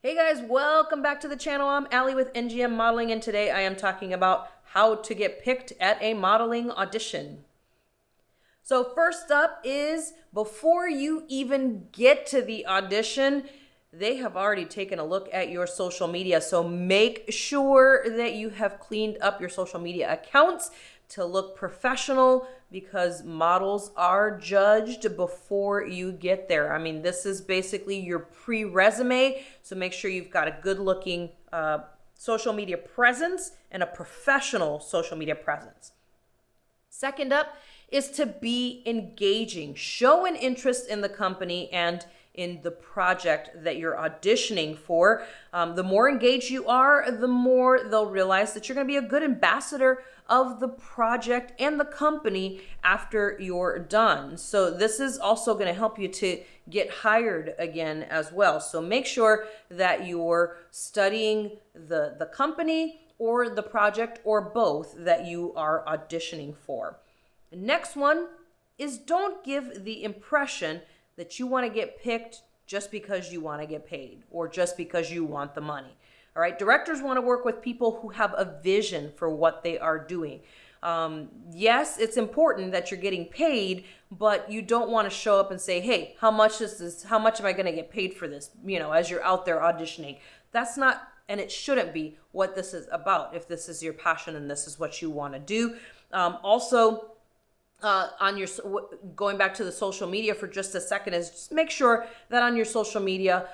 Hey guys, welcome back to the channel. I'm Allie with NGM Modeling, and today I am talking about how to get picked at a modeling audition. So first up is, before you even get to the audition, they have already taken a look at your social media. So make sure that you have cleaned up your social media accounts to look professional, because models are judged before you get there. I mean, this is basically your pre-resume, so make sure you've got a good looking social media presence and a professional social media presence. Second up is to be engaging. Show an interest in the company and in the project that you're auditioning for. The more engaged you are, the more they'll realize that you're going to be a good ambassador of the project and the company after you're done. So this is also going to help you to get hired again as well. So make sure that you're studying the company or the project or both that you are auditioning for. The next one is, don't give the impression that you want to get picked just because you want to get paid or just because you want the money. All right, directors want to work with people who have a vision for what they are doing. Yes, it's important that you're getting paid, but you don't want to show up and say, hey, how much is this? How much am I going to get paid for this? You know, as you're out there auditioning. That's not, and it shouldn't be what this is about if this is your passion and this is what you want to do. On your, going back to the social media for just a second, is just make sure that on your social media,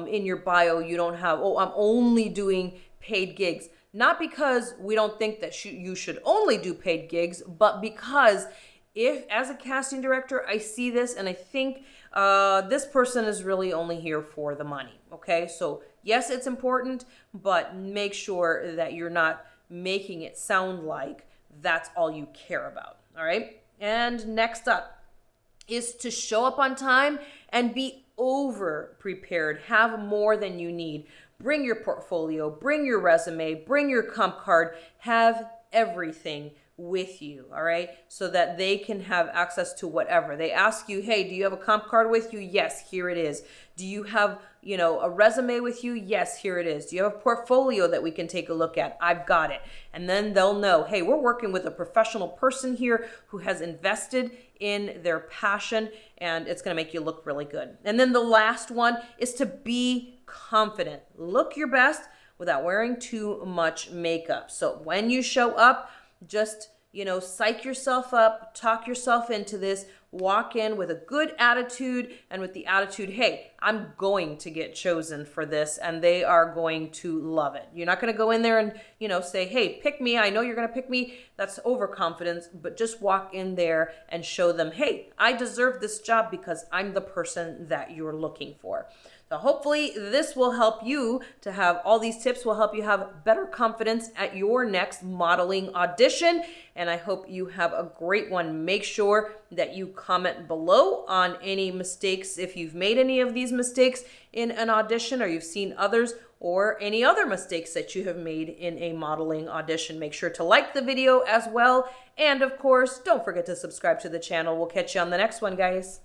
in your bio, you don't have, oh, I'm only doing paid gigs. Not because we don't think that you should only do paid gigs, but because if, as a casting director, I see this and I think this person is really only here for the money. Okay, so yes, it's important, but make sure that you're not making it sound like that's all you care about. All right. And next up is to show up on time and be over prepared. Have more than you need. Bring your portfolio, bring your resume, bring your comp card, have everything with you, all right? So that they can have access to whatever. They ask you, hey, do you have a comp card with you? Yes, here it is. Do you have, a resume with you? Yes, here it is. Do you have a portfolio that we can take a look at? I've got it. And then they'll know, hey, we're working with a professional person here who has invested in their passion, and it's going to make you look really good. And then the last one is to be confident. Look your best without wearing too much makeup. So when you show up, just, psych yourself up, talk yourself into this, walk in with a good attitude and with the attitude, hey, I'm going to get chosen for this, and they are going to love it. You're not going to go in there and, say, hey, pick me. I know you're going to pick me. That's overconfidence, but just walk in there and show them, hey, I deserve this job because I'm the person that you're looking for. So hopefully this will help you to have, all these tips will help you have better confidence at your next modeling audition. And I hope you have a great one. Make sure that you comment below on any mistakes, if you've made any of these mistakes in an audition or you've seen others, or any other mistakes that you have made in a modeling audition. Make sure to like the video as well. And of course, don't forget to subscribe to the channel. We'll catch you on the next one, guys.